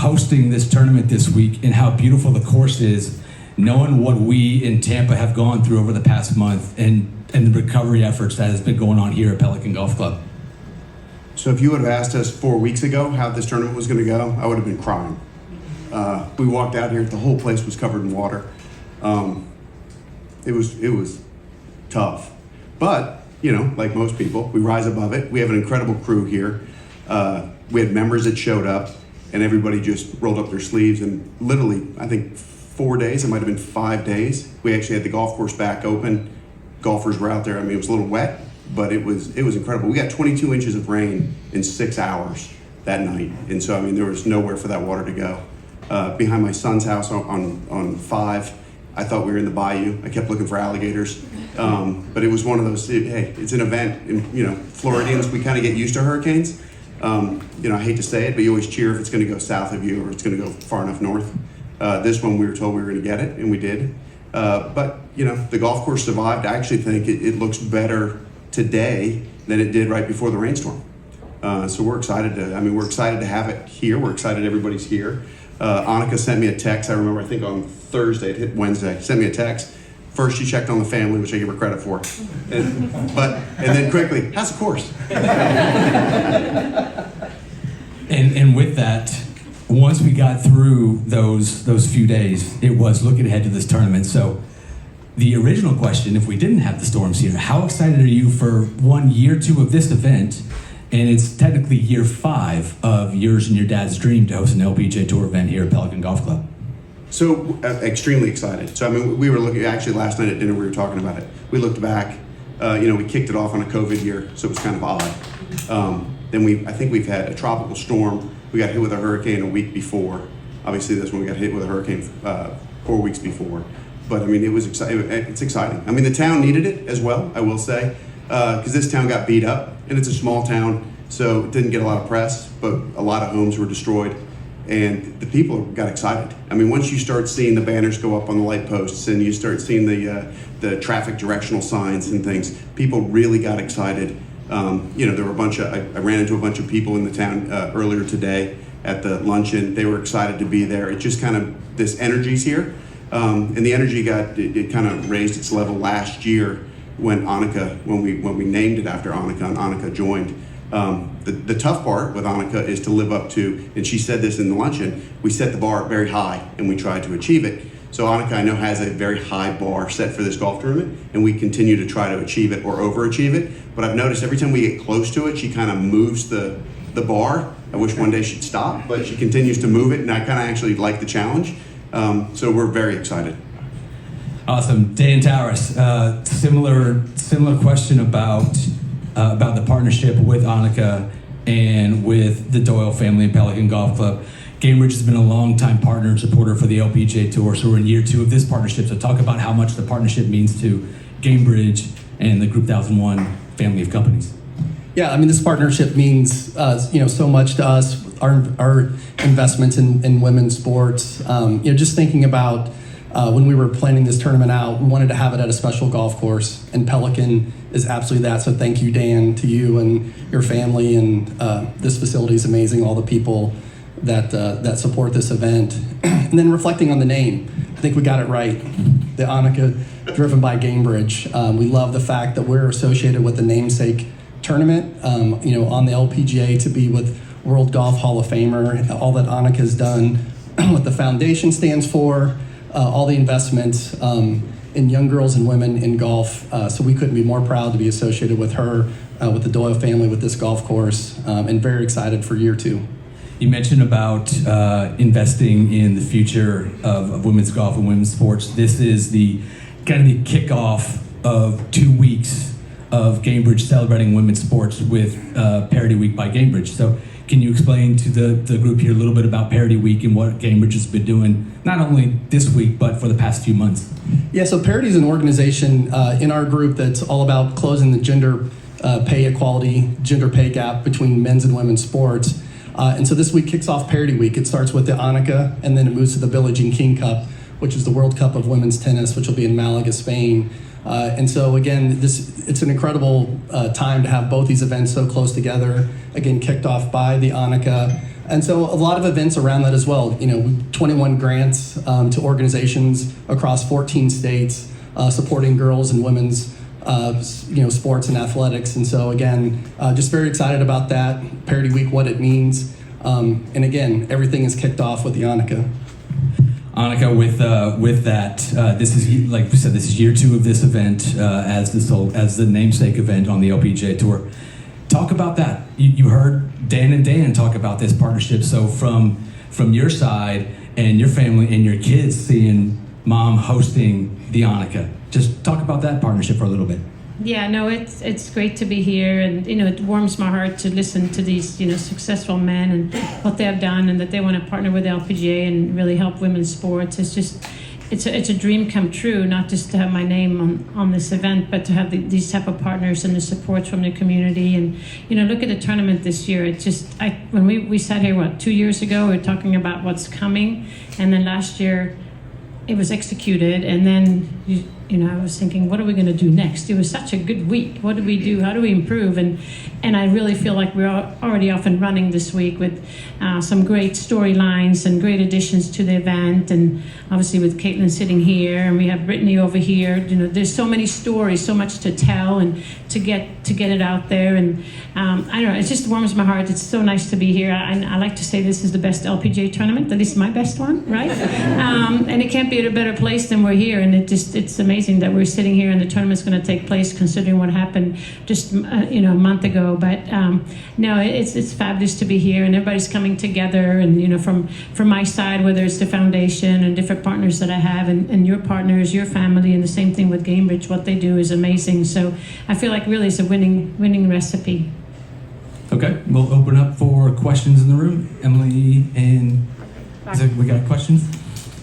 hosting this tournament this week and how beautiful the course is, knowing what we in Tampa have gone through over the past month and the recovery efforts that has been going on here at Pelican Golf Club? So if you would have asked us 4 weeks ago how this tournament was going to go, I would have been crying. We walked out here, the whole place was covered in water. It was tough. But, you know, like most people, we rise above it. We have an incredible crew here. We had members that showed up, and everybody just rolled up their sleeves. And literally, I think 4 days, it might have been 5 days, we actually had the golf course back open. Golfers were out there. I mean, it was a little wet, but it was incredible. We got 22 inches of rain in 6 hours that night. And so, I mean, there was nowhere for that water to go. Behind my son's house on 5, I thought we were in the bayou. I kept looking for alligators. But it was one of those, hey, it's an event. And, you know, Floridians, we kind of get used to hurricanes. You know, I hate to say it, but you always cheer if it's going to go south of you or it's going to go far enough north. This one, we were told we were going to get it, and we did. But, you know, the golf course survived. I actually think it looks better today than it did right before the rainstorm. So we're excited to have it here. We're excited everybody's here. Annika sent me a text. I remember, I think on Thursday, it hit Wednesday, sent me a text. First, she checked on the family, which I give her credit for. And then quickly, how's the course? And with that, once we got through those few days, it was looking ahead to this tournament. So the original question, if we didn't have the storms here, how excited are you for year 2 of this event? And it's technically year 5 of yours and your dad's dream to host an LPGA Tour event here at Pelican Golf Club. So extremely excited. So I mean, we were looking, actually last night at dinner, we were talking about it. We looked back, you know, we kicked it off on a COVID year, so it was kind of odd. Then I think we've had a tropical storm. We got hit with a hurricane a week before. Obviously this one we got hit with a hurricane 4 weeks before. But I mean, it's exciting. I mean, the town needed it as well, I will say, because this town got beat up, and it's a small town, so it didn't get a lot of press, but a lot of homes were destroyed. And the people got excited. I mean, once you start seeing the banners go up on the light posts and you start seeing the traffic directional signs and things, people really got excited. You know, there were I ran into a bunch of people in the town earlier today at the luncheon. They were excited to be there. It just kind of, this energy's here. And the energy it kind of raised its level last year when we named it after Annika and Annika joined. The tough part with Annika is to live up to, and she said this in the luncheon, we set the bar very high and we tried to achieve it. So Annika, I know, has a very high bar set for this golf tournament, and we continue to try to achieve it or overachieve it. But I've noticed every time we get close to it, she kind of moves the bar. I wish one day she'd stop, but she continues to move it, and I kind of actually like the challenge. So we're very excited. Awesome. Dan Towriss, similar question about the partnership with Annika and with the Doyle family and Pelican Golf Club. Gainbridge has been a long-time partner and supporter for the LPGA Tour, so we're in year 2 of this partnership. So talk about how much the partnership means to Gainbridge and the Group 1001 family of companies. Yeah, I mean, this partnership means so much to us. Our investments in women's sports. Just thinking about when we were planning this tournament out, we wanted to have it at a special golf course, and Pelican is absolutely that. So thank you, Dan, to you and your family, and this facility is amazing. All the people that support this event, and then reflecting on the name, I think we got it right. The Annika, driven by Gainbridge. We love the fact that we're associated with the namesake tournament. On the LPGA, to be with World Golf Hall of Famer, all that Annika has done, what the foundation stands for, all the investments in young girls and women in golf. So we couldn't be more proud to be associated with her, with the Doyle family, with this golf course, and very excited for year 2. You mentioned about investing in the future of women's golf and women's sports. This is the kind of the kickoff of 2 weeks of Gainbridge celebrating women's sports with Parity Week by Gainbridge. So can you explain to the group here a little bit about Parity Week and what Gainbridge has been doing, not only this week, but for the past few months? Yeah, so Parity is an organization in our group that's all about closing the gender pay equality, gender pay gap between men's and women's sports. And so this week kicks off Parity Week. It starts with the Annika, and then it moves to the Belleaire King Cup, which is the World Cup of women's tennis, which will be in Malaga, Spain. And so again, it's an incredible time to have both these events so close together. Again, kicked off by the Annika, And so a lot of events around that as well. 21 grants to organizations across 14 states supporting girls and women's sports and athletics. And so again, just very excited about that. Parity Week, what it means. And again, everything is kicked off with the Annika. Annika, with that, this is, like we said, this is year 2 of this event as the namesake event on the LPGA Tour. Talk about that. You heard Dan and Dan talk about this partnership. So from your side and your family and your kids seeing Mom hosting the Annika, just talk about that partnership for a little bit. Yeah, no, it's great to be here, and it warms my heart to listen to these successful men and what they have done, and that they want to partner with the LPGA and really help women's sports. It's a dream come true, not just to have my name on this event, but to have these type of partners and the support from the community. And look at the tournament this year. When we sat here 2 years ago, we were talking about what's coming, and then last year it was executed, and then I was thinking, what are we going to do next? It was such a good week. What do we do? How do we improve? And I really feel like we're already off and running this week with some great storylines and great additions to the event. And obviously with Caitlin sitting here, and we have Brittany over here. There's so many stories, so much to tell, and to get it out there. And I don't know, it just warms my heart. It's so nice to be here. I like to say this is the best LPGA tournament, at least my best one, right? And it can't be at a better place than we're here. And it's amazing that we're sitting here and the tournament's going to take place, considering what happened just a month ago. But no, it's fabulous to be here, and everybody's coming together. And from my side, whether it's the foundation and different partners that I have, and your partners, your family, and the same thing with Gainbridge, what they do is amazing. So I feel like really it's a winning recipe. Okay, we'll open up for questions in the room. Emily and we got questions?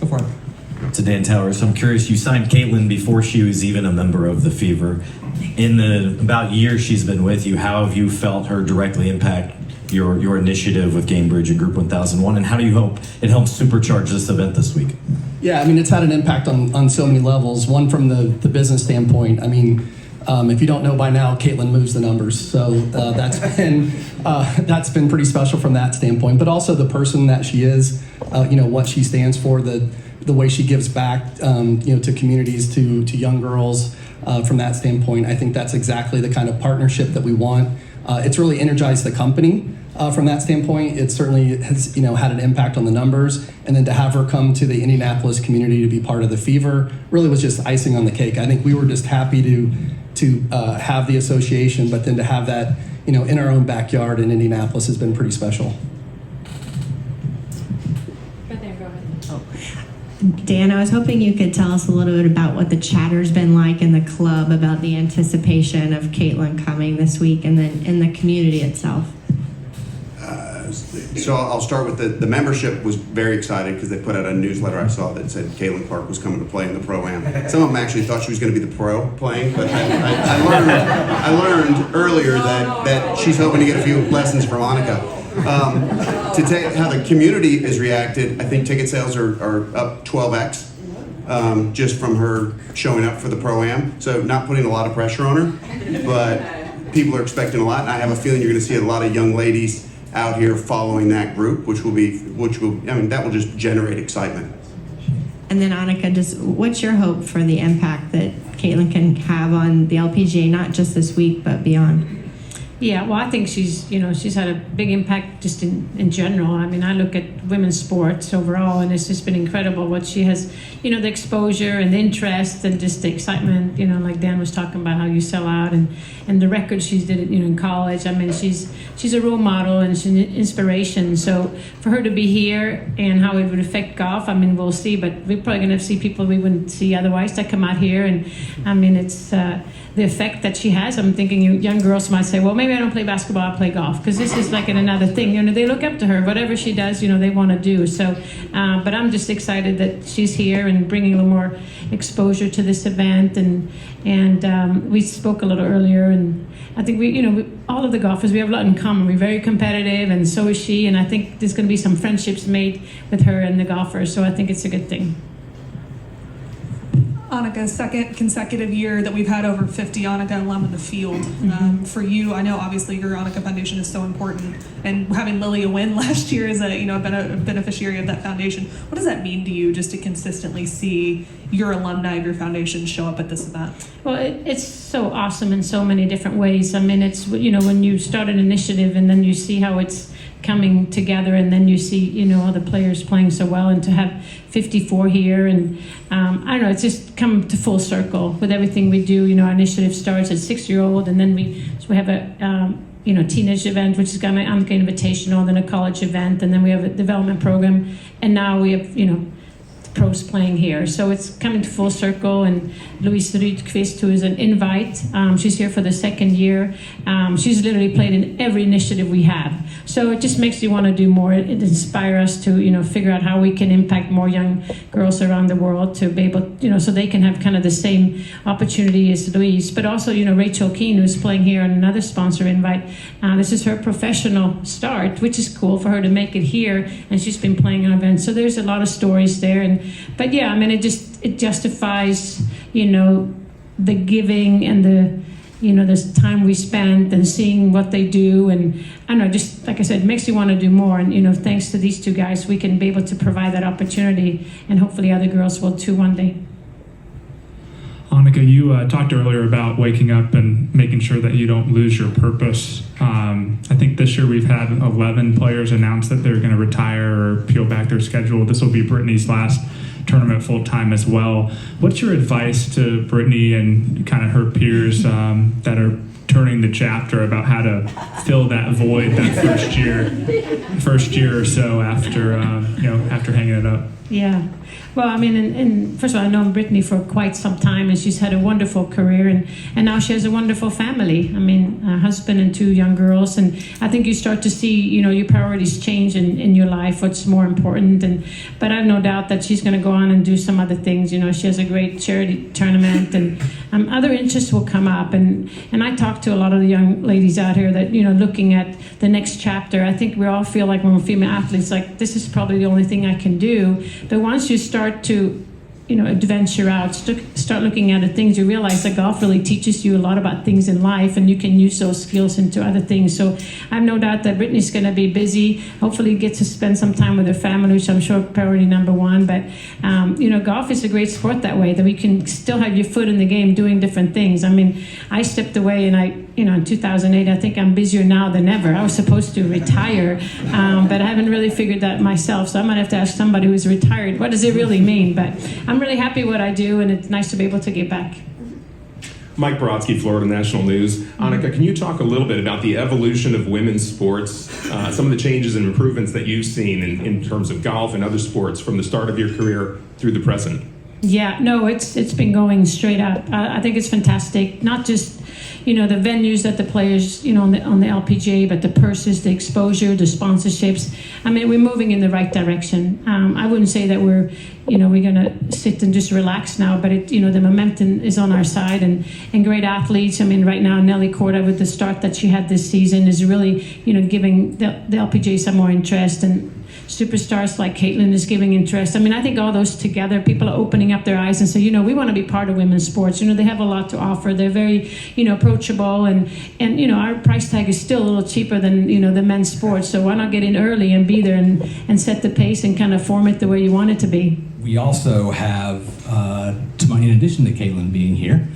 Go for it. To Dan Towriss, I'm curious, you signed Caitlin before she was even a member of the Fever. In the about year she's been with you, how have you felt her directly impact your initiative with Gainbridge and Group 1001, and how do you hope it helps supercharge this event this week? Yeah, it's had an impact on so many levels. One, from the business standpoint. If you don't know by now, Caitlin moves the numbers, so that's been pretty special from that standpoint. But also the person that she is, what she stands for, the way she gives back, to communities, to young girls. From that standpoint, I think that's exactly the kind of partnership that we want. It's really energized the company. From that standpoint, it certainly has had an impact on the numbers, and then to have her come to the Indianapolis community to be part of the Fever really was just icing on the cake. I think we were just happy to have the association, but then to have that in our own backyard in Indianapolis has been pretty special. Dan, I was hoping you could tell us a little bit about what the chatter's been like in the club about the anticipation of Caitlin coming this week, and then in the community itself. So I'll start with the membership was very excited because they put out a newsletter I saw that said Caitlin Clark was coming to play in the Pro-Am. Some of them actually thought she was going to be the pro playing, but I learned earlier that she's hoping to get a few lessons from Annika. To take how the community has reacted, I think ticket sales are up 12x just from her showing up for the Pro-Am. So not putting a lot of pressure on her, but people are expecting a lot, and I have a feeling you're going to see a lot of young ladies out here following that group, that will just generate excitement. And then Annika, just what's your hope for the impact that Caitlin can have on the LPGA, not just this week but beyond? Yeah, well, I think she's had a big impact just in general. I look at women's sports overall, and it's just been incredible what she has, the exposure and the interest and just the excitement, like Dan was talking about how you sell out and the record she's did it, in college. She's a role model and she's an inspiration. So for her to be here and how it would affect golf, we'll see, but we're probably going to see people we wouldn't see otherwise that come out here. And it's the effect that she has. I'm thinking young girls might say, well, maybe I don't play basketball, I play golf, because this is like another thing. They look up to her. Whatever she does, they want to do. So, but I'm just excited that she's here and bringing a little more exposure to this event. And we spoke a little earlier, and I think we all of the golfers, we have a lot in common. We're very competitive, and so is she. And I think there's going to be some friendships made with her and the golfers. So I think it's a good thing. Annika, second consecutive year that we've had over 50 Annika alum in the field. For you, I know obviously your Annika Foundation is so important, and having Lilia win last year as a beneficiary of that foundation. What does that mean to you, just to consistently see your alumni of your foundation show up at this event? Well, it's so awesome in so many different ways. I mean, it's, when you start an initiative and then you see how it's coming together, and then you see, all the players playing so well, and to have 54 here, and I don't know, it's just come to full circle with everything we do. Our initiative starts at 6-year-old, and then we have a teenage event, which is going to Annika Invitational, then a college event, and then we have a development program, and now we have pros playing here. So it's coming to full circle. And Louise Rydqvist, who is an invite, she's here for the second year. She's literally played in every initiative we have. So it just makes you want to do more. It inspires us to, figure out how we can impact more young girls around the world to be able, so they can have kind of the same opportunity as Louise. But also, Rachel Keane, who's playing here on another sponsor invite. This is her professional start, which is cool for her to make it here. And she's been playing on events. So there's a lot of stories there. But yeah, I mean, it justifies, the giving and this time we spent and seeing what they do. And I don't know, just like I said, it makes you want to do more. And, thanks to these two guys, we can be able to provide that opportunity, and hopefully other girls will too one day. Annika, you talked earlier about waking up and making sure that you don't lose your purpose. I think this year we've had 11 players announce that they're going to retire or peel back their schedule. This will be Brittany's last tournament full-time as well. What's your advice to Brittany and kind of her peers that are turning the chapter about how to fill that void that first year or so after hanging it up? Yeah. Well, I mean, and first of all, I've known Brittany for quite some time, and she's had a wonderful career, and now she has a wonderful family. I mean, a husband and 2 young girls, and I think you start to see, your priorities change in your life, what's more important. But I have no doubt that she's going to go on and do some other things. She has a great charity tournament, and other interests will come up. And I talk to a lot of the young ladies out here that, looking at the next chapter. I think we all feel like when we're female athletes, like, this is probably the only thing I can do. But once you start to adventure out, start looking at the things, you realize that golf really teaches you a lot about things in life, and you can use those skills into other things. So I have no doubt that Brittany's going to be busy, hopefully get to spend some time with her family, which I'm sure priority number one. But golf is a great sport that way, that we can still have your foot in the game doing different things. I mean, I stepped away, and in 2008, I think I'm busier now than ever. I was supposed to retire, but I haven't really figured that myself. So I might have to ask somebody who's retired, what does it really mean? But I'm really happy what I do, and it's nice to be able to get back. Mike Brodsky, Florida National News. Annika, can you talk a little bit about the evolution of women's sports, some of the changes and improvements that you've seen in terms of golf and other sports from the start of your career through the present? Yeah, no, it's been going straight up. I think it's fantastic. Not just, the venues that the players, on the LPGA, but the purses, the exposure, the sponsorships. I mean, we're moving in the right direction. I wouldn't say that we're going to sit and just relax now, but the momentum is on our side, and great athletes. I mean, right now, Nelly Korda, with the start that she had this season, is really, giving the LPGA some more interest, and superstars like Caitlin is giving interest. I mean, I think all those together, people are opening up their eyes and say, we want to be part of women's sports. They have a lot to offer. They're very, approachable, and our price tag is still a little cheaper than, the men's sports. So why not get in early and be there and set the pace and kind of form it the way you want it to be? We also have, in addition to Caitlin being here,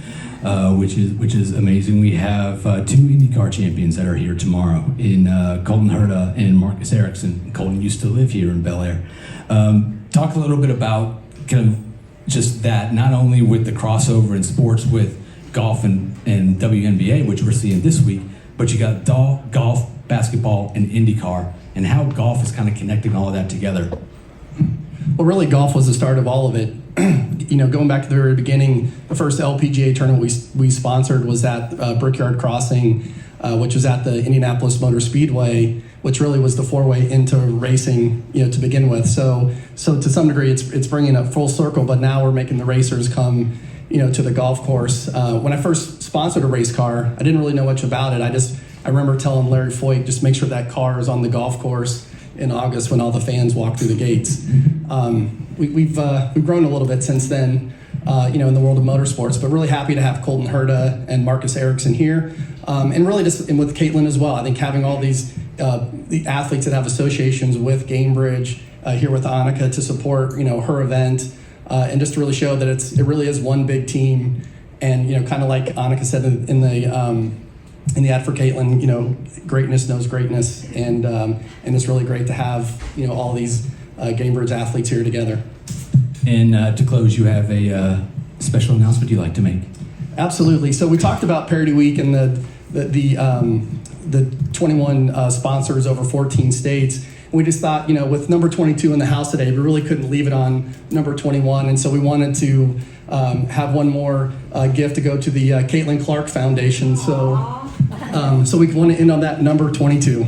which is amazing, we have 2 IndyCar champions that are here tomorrow in Colton Herta and Marcus Ericsson. Colton used to live here in Belleaire. Talk a little bit about kind of just that, not only with the crossover in sports with golf and WNBA, which we're seeing this week, but you got golf, basketball, and IndyCar, and how golf is kind of connecting all of that together. Well, really, golf was the start of all of it. Going back to the very beginning, the first LPGA tournament we sponsored was at Brickyard Crossing, which was at the Indianapolis Motor Speedway, which really was the foray into racing, to begin with. So to some degree, it's bringing it full circle. But now we're making the racers come, to the golf course. When I first sponsored a race car, I didn't really know much about it. I remember telling Larry Foyt, just make sure that car is on the golf course in August when all the fans walk through the gates. We've grown a little bit since then. in the world of motorsports. But really happy to have Colton Herta and Marcus Erickson here, and really just and with Caitlin as well. I think having all these the athletes that have associations with Gainbridge here with Annika to support her event, and just to really show that it really is one big team. And kind of like Annika said in the ad for Caitlin, greatness knows greatness, and it's really great to have all these Gainbridge athletes here together. And to close, you have a special announcement you'd like to make. Absolutely. So we talked about Parity Week and the 21 sponsors over 14 states. And we just thought, with number 22 in the house today, we really couldn't leave it on number 21, and so we wanted to have one more gift to go to the Caitlin Clark Foundation. So we want to end on that number 22.